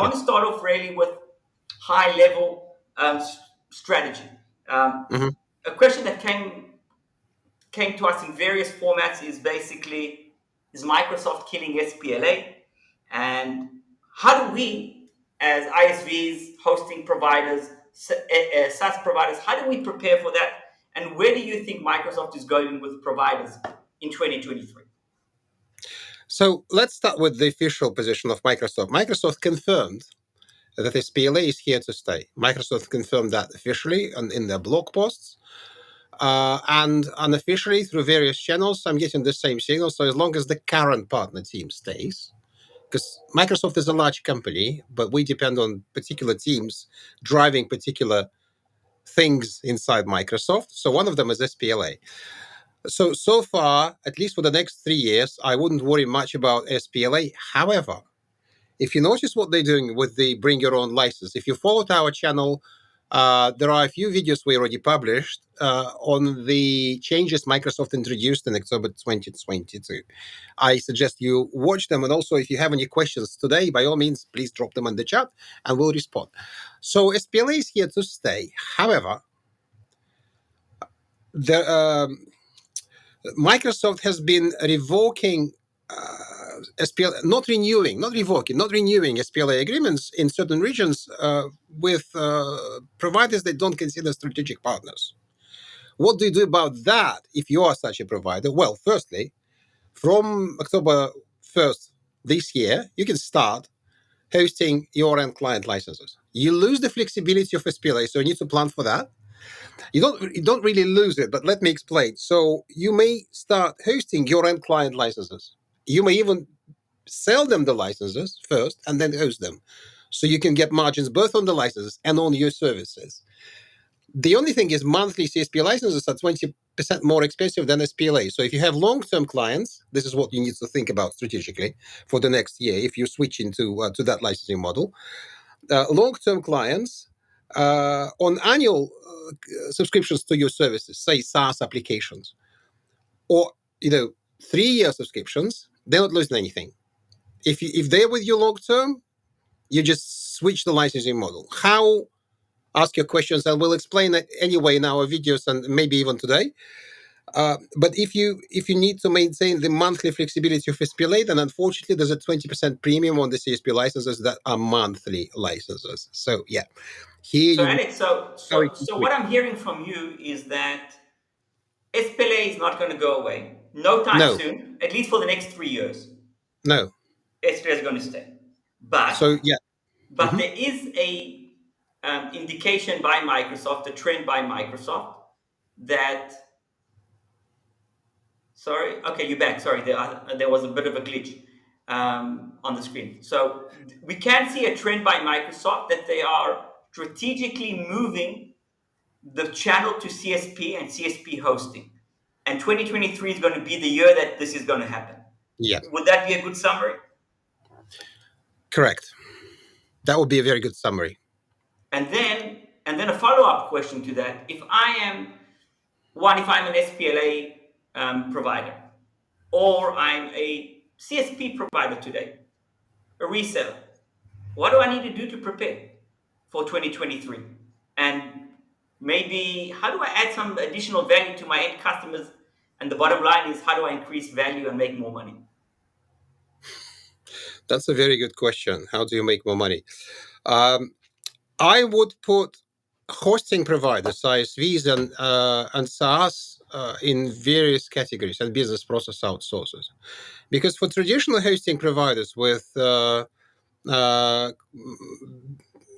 want to start off really with high level strategy. A question that came to us in various formats is basically, is Microsoft killing SPLA? And how do we, as ISVs, hosting providers, SaaS providers, how do we prepare for that? And where do you think Microsoft is going with providers in 2023? So let's start with the official position of Microsoft. Microsoft confirmed that SPLA is here to stay. Microsoft confirmed that officially in their blog posts. And unofficially through various channels, I'm getting the same signal. So as long as the current partner team stays, because Microsoft is a large company, but we depend on particular teams driving particular things inside Microsoft. So one of them is SPLA. So far, at least for the next 3 years, I wouldn't worry much about SPLA. However, if you notice what they're doing with the bring your own license, if you followed our channel, there are a few videos we already published on the changes Microsoft introduced in October 2022. I suggest you watch them. And also, if you have any questions today, by all means, please drop them in the chat and we'll respond. So SPLA is here to stay. However, Microsoft has been revoking SPLA, not renewing SPLA agreements in certain regions with providers they don't consider strategic partners. What do you do about that if you are such a provider? Well, firstly, from October 1st this year, you can start hosting your end client licenses. You lose the flexibility of SPLA, so you need to plan for that. You don't really lose it, but let me explain. So you may start hosting your end client licenses. You may even sell them the licenses first and then host them. So you can get margins both on the licenses and on your services. The only thing is monthly CSP licenses are 20% more expensive than SPLA. So if you have long-term clients, this is what you need to think about strategically for the next year if you switch into to that licensing model. Long-term clients on annual subscriptions to your services, say SaaS applications, or 3-year subscriptions, they're not losing anything. If they're with you long term, you just switch the licensing model. How? Ask your questions, and we'll explain it anyway in our videos and maybe even today. But if you need to maintain the monthly flexibility of SPLA, then unfortunately there's a 20% premium on the CSP licenses that are monthly licenses. So yeah, here. So Alex, so what I'm hearing from you is that SPLA is not going to go away no time soon, at least for the next 3 years. No. SPLA is going to stay. But there is a indication by Microsoft, a trend by Microsoft that. Sorry. Okay, you're back. Sorry, there was a bit of a glitch on the screen. So we can see a trend by Microsoft that they are strategically moving the channel to CSP and CSP hosting. And 2023 is going to be the year that this is going to happen. Yeah. Would that be a good summary? Correct. That would be a very good summary. And then a follow-up question to that: if I'm an SPLA provider, or I'm a CSP provider today, a reseller, what do I need to do to prepare for 2023? And maybe how do I add some additional value to my end customers? And the bottom line is, how do I increase value and make more money? That's a very good question. How do you make more money? I would put hosting providers, ISVs and SaaS in various categories, and business process outsourcers. Because for traditional hosting providers with a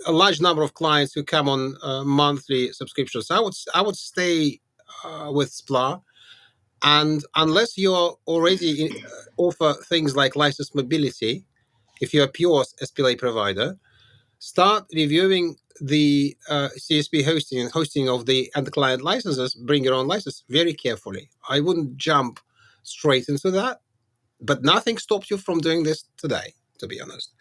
large number of clients who come on monthly subscriptions, I would stay with SPLA. And unless you already offer things like license mobility, if you're a pure SPLA provider, start reviewing the CSP hosting of the end client licenses, bring your own license very carefully. I wouldn't jump straight into that, but nothing stops you from doing this today, to be honest.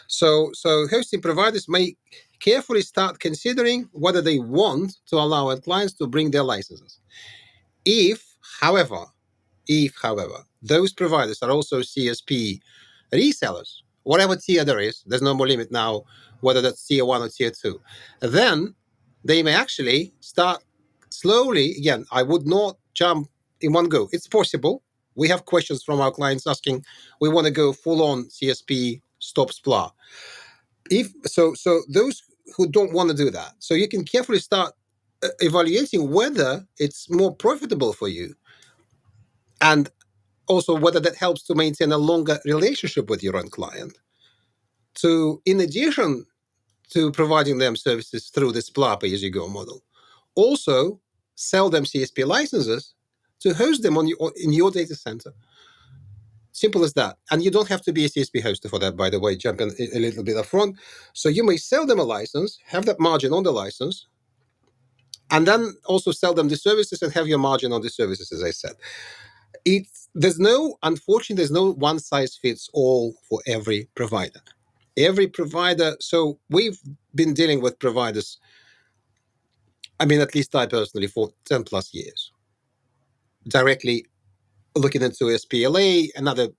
So hosting providers may carefully start considering whether they want to allow end clients to bring their licenses. If, however, those providers are also CSP resellers whatever tier there is, there's no more limit now, whether that's tier 1 or tier 2. Then they may actually start slowly. Again, I would not jump in one go. It's possible. We have questions from our clients asking, we want to go full on CSP, stop SPLA. So those who don't want to do that, so you can carefully start evaluating whether it's more profitable for you, and also whether that helps to maintain a longer relationship with your own client. So in addition to providing them services through the SPLA pay-as-you-go model, also sell them CSP licenses to host them in your data center. Simple as that. And you don't have to be a CSP hoster for that, by the way, jump in a little bit up front. So you may sell them a license, have that margin on the license, and then also sell them the services and have your margin on the services, as I said. Unfortunately, there's no one size fits all for every provider. Every provider, so we've been dealing with providers, at least I personally, for 10 plus years, directly looking into SPLA and other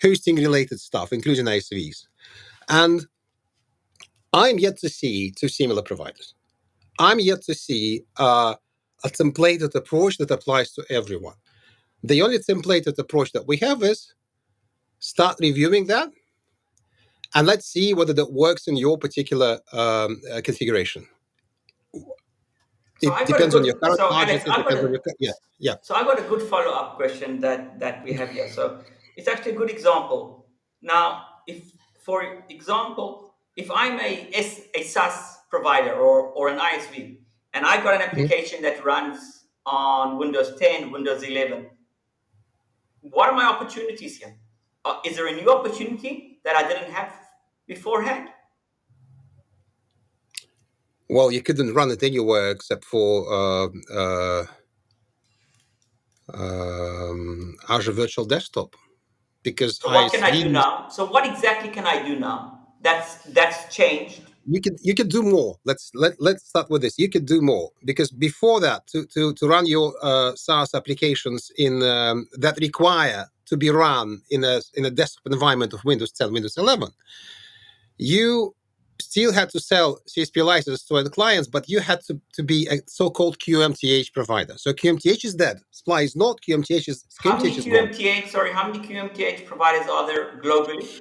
hosting related stuff, including ISVs. And I'm yet to see two similar providers. I'm yet to see a templated approach that applies to everyone. The only templated approach that we have is start reviewing that, and let's see whether that works in your particular configuration. So It depends on your current Alex, budget. It depends on your yeah. So I got a good follow-up question that we have here. So it's actually a good example. Now, for example, if I'm a SaaS provider or an ISV, and I got an application that runs on Windows 10, Windows 11, what are my opportunities here? Is there a new opportunity that I didn't have beforehand? Well, you couldn't run it anywhere except for Azure Virtual Desktop, because So what can I do ISVs. now? So what exactly can I do now? That's changed. You can do more. Let's start with this. You could do more, because before that, to run your SaaS applications in that require to be run in a desktop environment of Windows 10, Windows 11, you still had to sell CSP licenses to other clients, but you had to be a so-called QMTH provider. So QMTH is dead. SPLA is not. QMTH is gone. How many QMTH providers are there globally?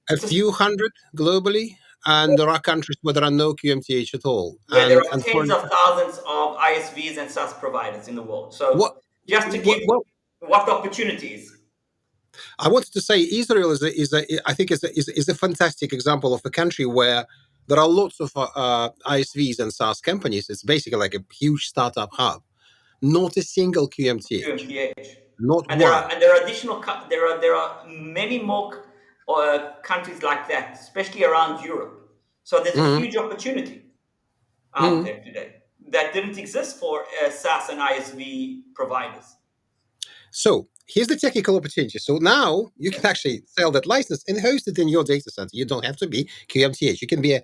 A few hundred globally, and there are countries where there are no QMTH at all. Where there are And for tens of thousands of ISVs and SaaS providers in the world. what, So just to give what what the opportunities. I wanted to say, Israel I think is a fantastic example of a country where there are lots of ISVs and SaaS companies. It's basically like a huge startup hub. Not a single QMTH. Not And one. there are additional there are many more countries like that, especially around Europe. So there's a huge opportunity out there today that didn't exist for SaaS and ISV providers. So here's the technical opportunity. So now you can actually sell that license and host it in your data center. You don't have to be QMTH. You can be a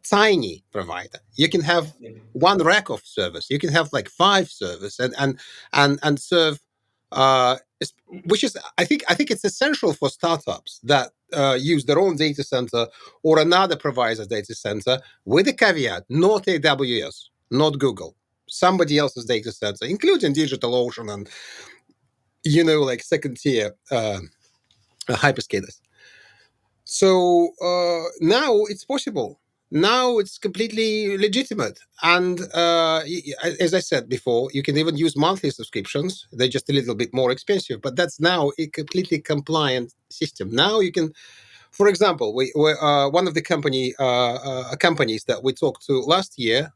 tiny provider. You can have one rack of servers. You can have like 5 servers and serve. Which is, I think it's essential for startups that use their own data center or another provider's data center, with a caveat: not AWS, not Google, somebody else's data center, including DigitalOcean and like second tier hyperscalers. So now it's possible. Now it's completely legitimate. And as I said before, you can even use monthly subscriptions. They're just a little bit more expensive, but that's now a completely compliant system. Now you can, for example, one of the companies that we talked to last year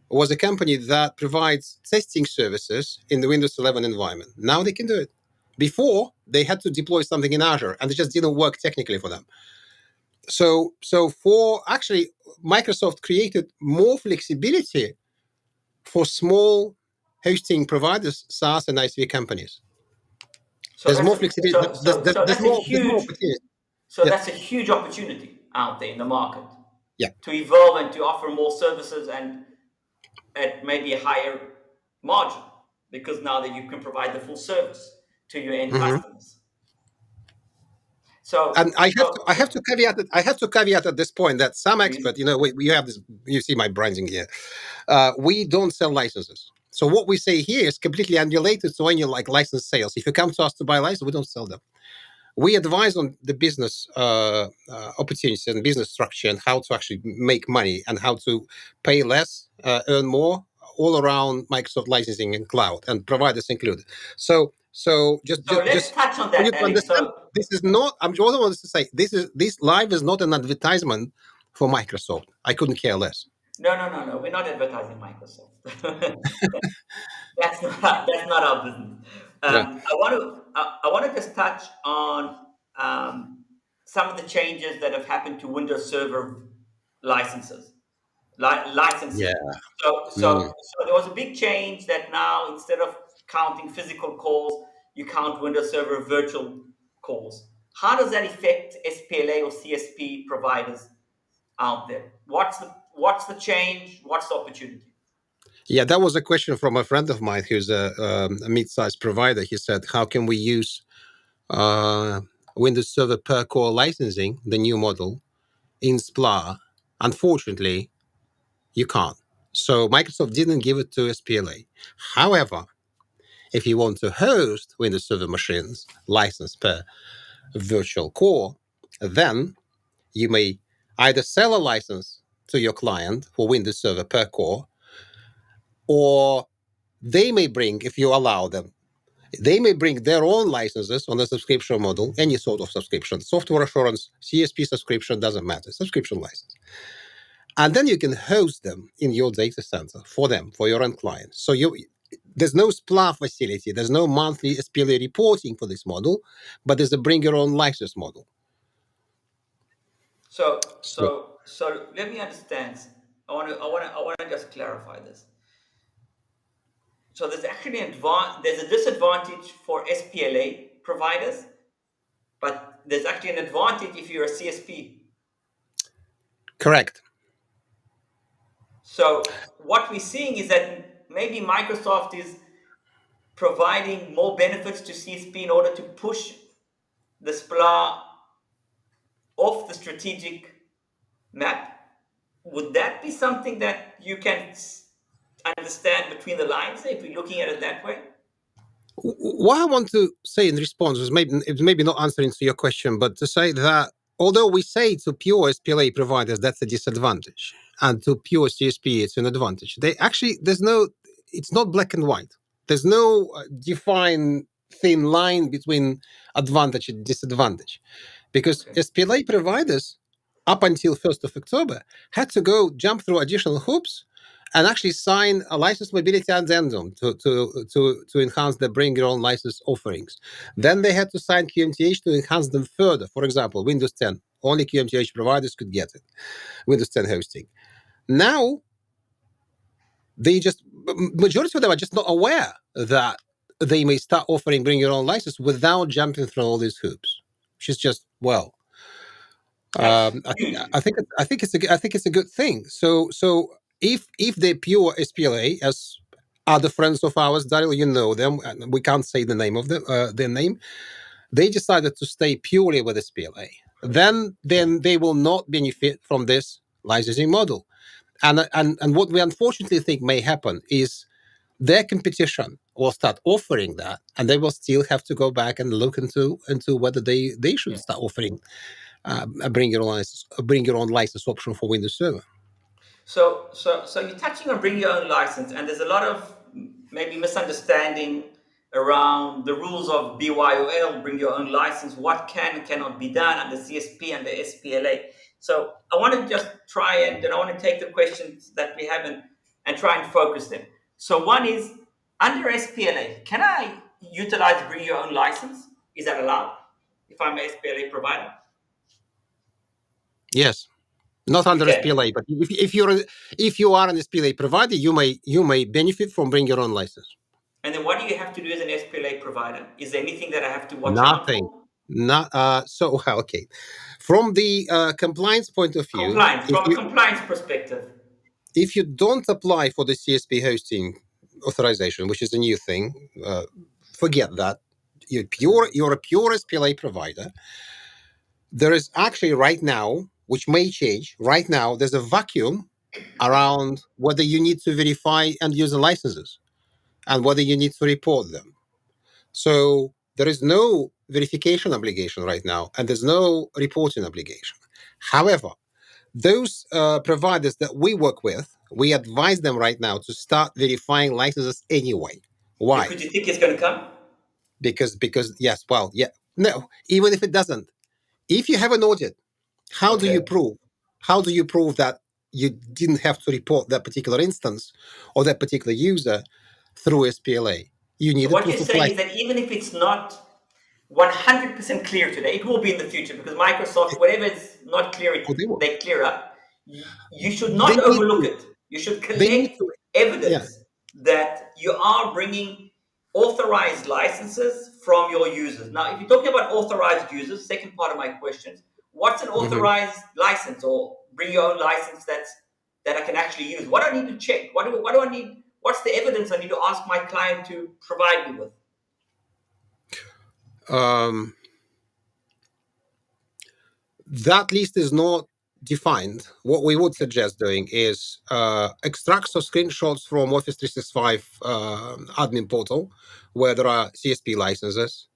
was a company that provides testing services in the Windows 11 environment. Now they can do it. Before, they had to deploy something in Azure, and it just didn't work technically for them. So for actually, Microsoft created more flexibility for small hosting providers, SaaS and ISV companies. So There's more flexibility. There's more opportunity. So that's a huge opportunity out there in the market. Yeah. To evolve and to offer more services and at maybe a higher margin, because now that you can provide the full service to your end customers. And I have to caveat at this point that SAMexpert, we have this. You see my branding here. We don't sell licenses. So what we say here is completely unrelated to any license sales. If you come to us to buy a license, we don't sell them. We advise on the business opportunities and business structure and how to actually make money and how to pay less, earn more, all around Microsoft licensing and cloud, and providers included. So let's touch on for that, you to Alex. understand, this is not. I'm also wanted to say this live is not an advertisement for Microsoft. I couldn't care less. No. We're not advertising Microsoft. That's not our business. Yeah. I want to just touch on some of the changes that have happened to Windows Server licenses, licensing. Yeah. So there was a big change that now instead of counting physical calls, you count Windows Server virtual calls. How does that affect SPLA or CSP providers out there? What's the change? What's the opportunity? Yeah, that was a question from a friend of mine who's a mid-sized provider. He said, "How can we use Windows Server per core licensing, the new model, in SPLA?" Unfortunately, you can't. So Microsoft didn't give it to SPLA. However, if you want to host Windows Server machines licensed per virtual core, then you may either sell a license to your client for Windows Server per core, or they may bring, if you allow them, they may bring their own licenses on the subscription model, any sort of subscription, software assurance, CSP subscription, doesn't matter, subscription license. And then you can host them in your data center for them, for your end clients. So there's no SPLA facility, there's no monthly SPLA reporting for this model, but there's a bring your own license model. So let me understand. I want to just clarify this. So there's actually there's a disadvantage for SPLA providers, but there's actually an advantage if you're a CSP. Correct. So what we're seeing is that maybe Microsoft is providing more benefits to CSP in order to push the SPLA off the strategic map. Would that be something that you can understand between the lines if we're looking at it that way? What I want to say in response is maybe not answering to your question, but to say that although we say to pure SPLA providers that's a disadvantage, and to pure CSP it's an advantage, it's not black and white. There's no defined thin line between advantage and disadvantage, because SPLA providers up until 1st of October had to jump through additional hoops and actually sign a license mobility addendum to enhance the bring your own license offerings. Then they had to sign QMTH to enhance them further. For example, Windows 10, only QMTH providers could get it, Windows 10 hosting. Now, majority of them are just not aware that they may start offering bring your own license without jumping through all these hoops, which is just, I think it's a good thing. So if they're pure SPLA, as other friends of ours, Daryl, you know them, and we can't say the name of their name, they decided to stay purely with SPLA. Then they will not benefit from this licensing model. And what we unfortunately think may happen is their competition will start offering that, and they will still have to go back and look into whether they should start offering a bring your own license option for Windows Server. So you're touching on bring your own license, and there's a lot of maybe misunderstanding around the rules of BYOL, bring your own license, what can and cannot be done under CSP and the SPLA. So I want to just try and I want to take the questions that we have and try and focus them. So one is, under SPLA, can I utilize bring your own license? Is that allowed if I'm an SPLA provider? Yes. Not under SPLA, but if you are an SPLA provider, you may benefit from bring your own license. And then what do you have to do as an SPLA provider? Is there anything that I have to watch Nothing. out for? Okay. From the compliance point of view, from a compliance perspective, if you don't apply for the CSP hosting authorization, which is a new thing, forget that. You're a pure SPLA provider. There is actually right now, which may change, right now, there's a vacuum around whether you need to verify end user licenses and whether you need to report them. So there is no verification obligation right now, and there's no reporting obligation. However, those providers that we work with, we advise them right now to start verifying licenses anyway. Why? Because you think it's going to come? Because yes, well, yeah, no, even if it doesn't, if you have an audit, how do you Okay. prove? How do you prove that you didn't have to report that particular instance or that particular user through SPLA? You So need a what you're proof of saying is license. that even if it's not 100% clear today, it will be in the future because Microsoft, whatever is not clear, Oh, they will. they clear up. You should They not need overlook to. it. You should They need collect to. Yeah. evidence that you are bringing authorized licenses from your users. Now, if you're talking about authorized users, second part of my question, what's an Mhm. authorized license or bring your own license that I can actually use? What do I need to check? What do I need? What's the evidence I need to ask my client to provide me with? Um, that list is not defined. What we would suggest doing is extracts or screenshots from Office 365 admin portal, where there are CSP licenses,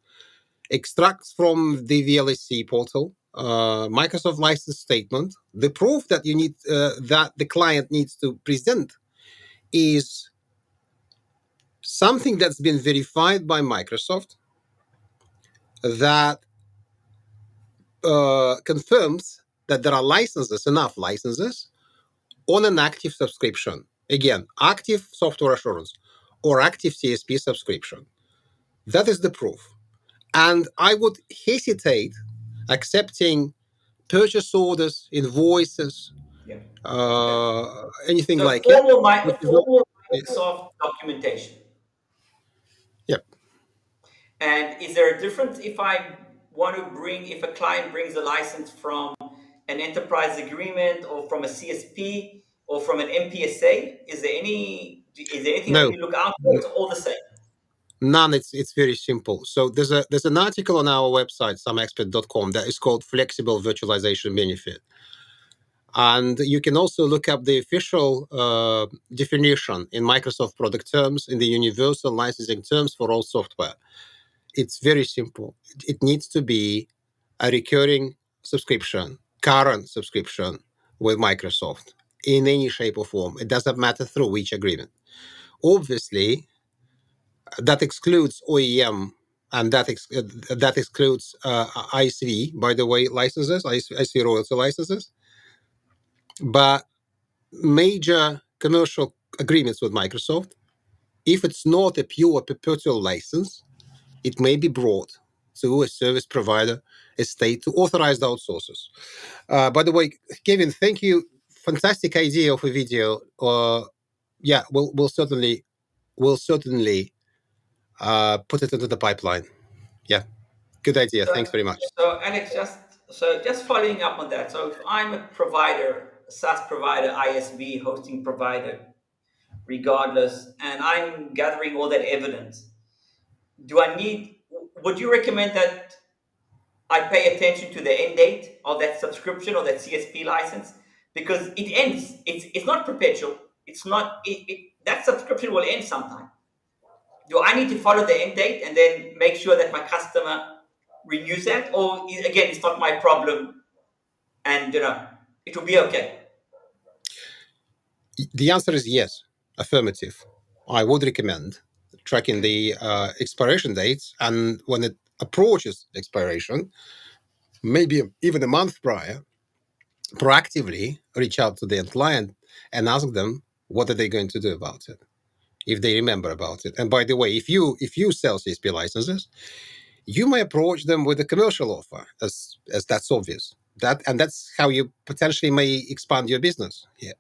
extracts from the VLSC portal, Microsoft license statement. The proof that you need that the client needs to present is something that's been verified by Microsoft that confirms that there are licenses, enough licenses, on an active subscription. Again, active software assurance or active CSP subscription. That is the proof. And I would hesitate accepting purchase orders, invoices, Yeah. Okay. anything So like that, which is not. formal Microsoft documentation. Yeah. And is there a difference if I want to bring, if a client brings a license from an enterprise agreement or from a CSP or from an MPSA? Is there anything I No, need to look out for? It's all the same. none. It's very simple. So there's an article on our website, SAMexpert.com, that is called Flexible Virtualization Benefit. And you can also look up the official definition in Microsoft product terms, in the universal licensing terms for all software. It's very simple. It needs to be a recurring subscription, current subscription with Microsoft in any shape or form. It doesn't matter through which agreement. Obviously, that excludes OEM and that excludes ISV, by the way, licenses, ISV royalty licenses. But major commercial agreements with Microsoft, if it's not a pure perpetual license, it may be brought to a service provider estate to authorized outsourcers. By the way, Kevin, thank you. Fantastic idea of a video. Yeah, we'll certainly put it into the pipeline. Yeah, good idea. So, Thanks very much. so Alex, just following up on that. So if I'm a provider, a SaaS provider, ISV, hosting provider, regardless, and I'm gathering all that evidence, would you recommend that I pay attention to the end date of that subscription or that CSP license? Because it ends, it's not perpetual. It's not, that subscription will end sometime. Do I need to follow the end date and then make sure that my customer renews that? Or again, it's not my problem and it will be okay. The answer is yes, affirmative. I would recommend tracking Okay. the expiration dates, and when it approaches expiration, maybe even a month prior, proactively reach out to the end client and ask them what are they going to do about it, if they remember about it. And by the way, if you sell CSP licenses, you may approach them with a commercial offer, as that's obvious. That's how you potentially may expand your business here.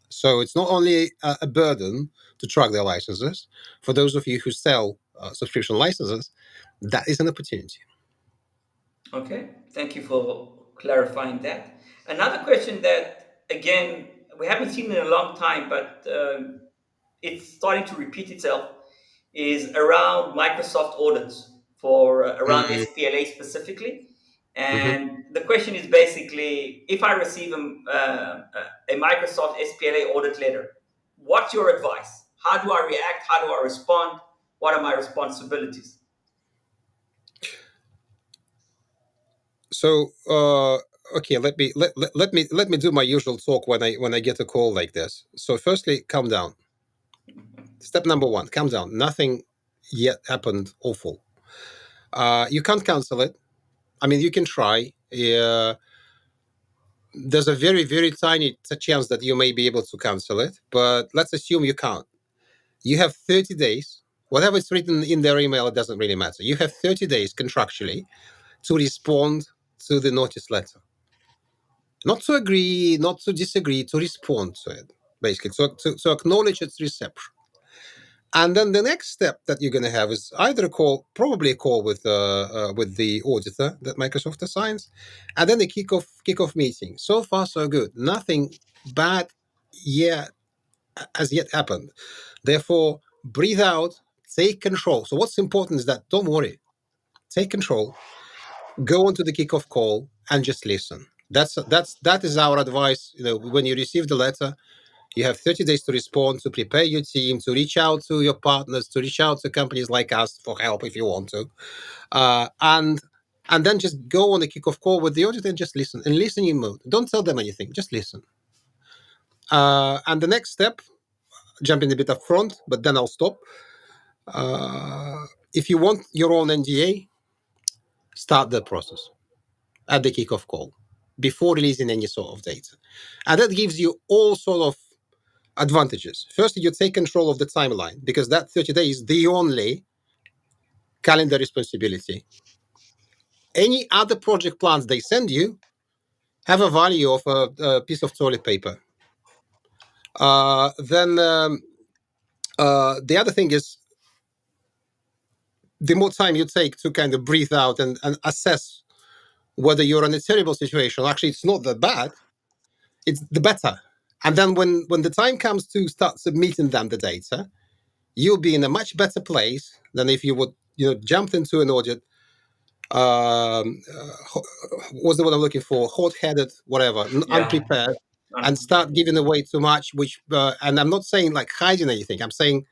So it's not only a burden to track their licenses. For those of you who sell subscription licenses, that is an opportunity. Okay. Thank you for clarifying that. Another question that, again, we haven't seen in a long time, but it's starting to repeat itself, is around Microsoft audits for around Mm, SPLA specifically. And the question is basically, if I receive a Microsoft SPLA Audit Letter, what's your advice? How do I react? How do I respond? What are my responsibilities? So okay, let me do my usual talk when I get a call like this. So firstly, calm down. Step number one, calm down. Nothing yet happened awful. You can't cancel it. I mean, you can try. There's a very, very tiny chance that you may be able to cancel it, but let's assume you can't. You have 30 days. Whatever is written in their email, it doesn't really matter. You have 30 days contractually to respond to the notice letter. Not to agree, not to disagree, to respond to it, basically, to acknowledge its reception. And then the next step that you're going to have is either probably a call with the auditor that Microsoft assigns, and then a kickoff meeting. So far, so good. Nothing bad yet has yet happened. Therefore, breathe out, take control. So what's important is that don't worry, take control, go onto the kickoff call, and just listen. That is our advice. When you receive the letter, you have 30 days to respond, to prepare your team, to reach out to your partners, to reach out to companies like us for help if you want to, and then just go on the kickoff call with the auditor and just listen, in listening mode. Don't tell them anything, just listen. And the next step, jumping a bit up front, but then I'll stop. If you want your own NDA, start the process at the kickoff call before releasing any sort of data. And that gives you all sort of advantages. First, you take control of the timeline because that 30 days is the only calendar responsibility. Any other project plans they send you have a value of a piece of toilet paper. Then the other thing is, the more time you take to kind of breathe out and assess whether you're in a terrible situation, actually it's not that bad, it's the better. And then when the time comes to start submitting them the data, you'll be in a much better place than if you would jump into an audit, what's the word I'm looking for, hot-headed, whatever, Yeah. unprepared, and start giving away too much, which and I'm not saying like hiding anything, I'm saying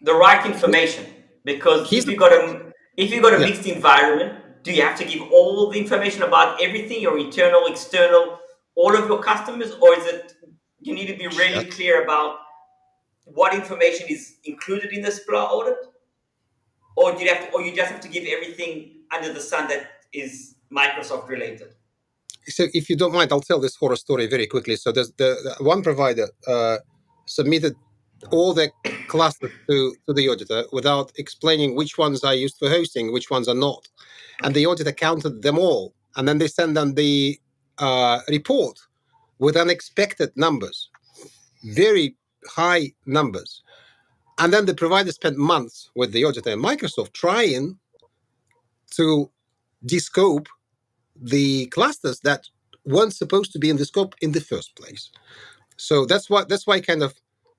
the right information, because if you got a yeah. mixed environment, do you have to give all the information about everything, your internal, external, all of your customers, or is it you need to be really clear about what information is included in the SPLA audit, or you just have to give everything under the sun that is Microsoft related? So if you don't mind, I'll tell this horror story very quickly. So there's the one provider submitted all the clusters to the auditor without explaining which ones are used for hosting, which ones are not. And the auditor counted them all. And then they send them the report with unexpected numbers, very high numbers. And then the provider spent months with the auditor and Microsoft trying to descope the clusters that weren't supposed to be in the scope in the first place. So that's why kind of,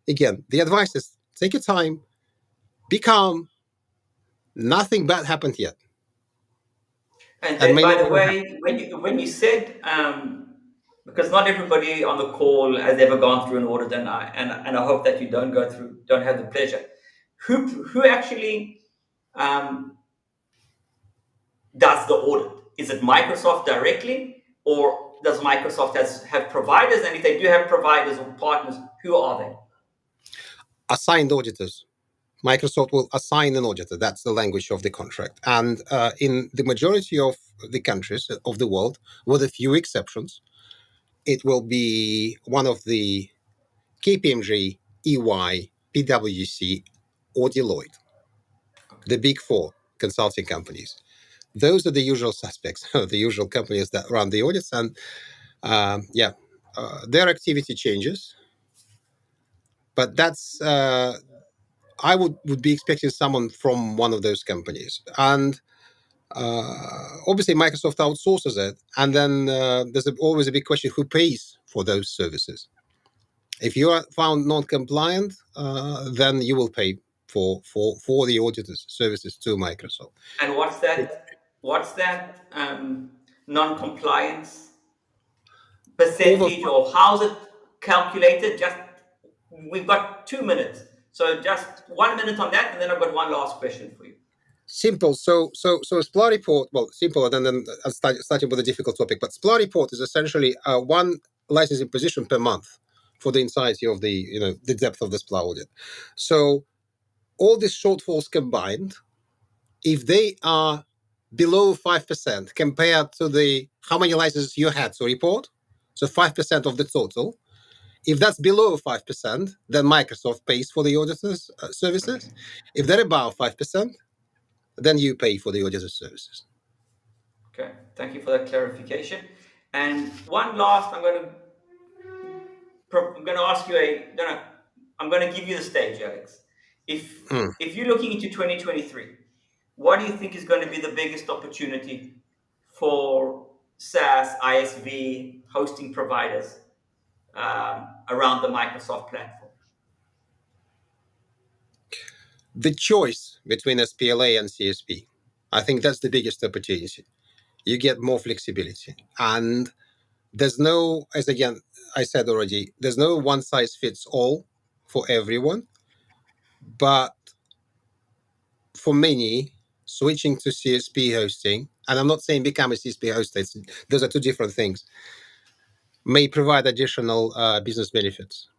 again, the advice is take your time, be calm, nothing bad happened yet. And by the way, when you said because not everybody on the call has ever gone through an audit, and I hope that you don't have the pleasure. Who actually does the audit? Is it Microsoft directly, or does Microsoft have providers? And if they do have providers or partners, who are they? Assigned auditors. Microsoft will assign an auditor. That's the language of the contract. And in the majority of the countries of the world, with a few exceptions, it will be one of the KPMG, EY, PwC, or Deloitte, the big four consulting companies. Those are the usual suspects, the usual companies that run the audits. And their activity changes. But that's, I would be expecting someone from one of those companies. And obviously, Microsoft outsources it. And then there's always a big question, who pays for those services? If you are found non-compliant, then you will pay for the auditor's services to Microsoft. And what's that non-compliance percentage, or how's it calculated? Just, we've got 2 minutes, so just 1 minute on that, and then I've got one last question for you. Simple. So SPLA report, well, simple, and then starting with a difficult topic. But SPLA report is essentially one licensing position per month for the entirety of the depth of the SPLA audit. So all these shortfalls combined, if they are below 5% compared to the how many licenses you had to report, so 5% of the total. If that's below 5%, then Microsoft pays for the auditor's services. Okay. If they're above 5%, then you pay for the auditor's services. Okay, thank you for that clarification. And one last, I'm going to ask you I'm going to give you the stage, Alex. If you're looking into 2023, what do you think is going to be the biggest opportunity for SaaS, ISV, hosting providers around the Microsoft platform? The choice between SPLA and CSP, I think that's the biggest opportunity. You get more flexibility. And there's no, as again, I said already, there's no one size fits all for everyone. But for many, switching to CSP hosting, and I'm not saying become a CSP host, those are two different things, may provide additional business benefits.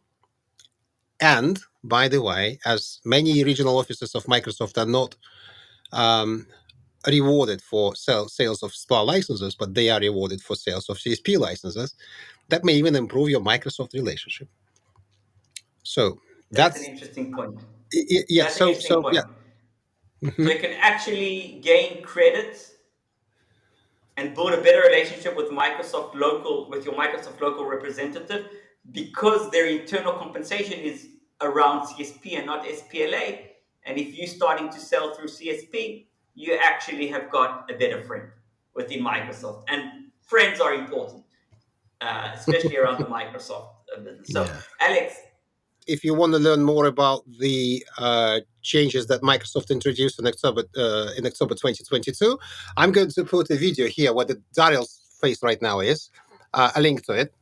And by the way, as many regional offices of Microsoft are not rewarded for sales of SPA licenses, but they are rewarded for sales of CSP licenses, that may even improve your Microsoft relationship. So that's an interesting point. Yeah. That's an interesting point. Yeah. So you can actually gain credits and build a better relationship with your Microsoft local representative, because their internal compensation is around CSP and not SPLA. And if you're starting to sell through CSP, you actually have got a better friend within Microsoft. And friends are important, especially around the Microsoft business. So, Yeah. Alex, if you want to learn more about the changes that Microsoft introduced in October 2022, I'm going to put a video here where the Daryl's face right now is, a link to it,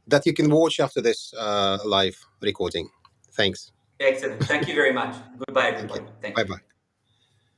that you can watch after this live recording. Thanks. Excellent. Thank you very much. Goodbye, everybody. Thank you. Bye-bye.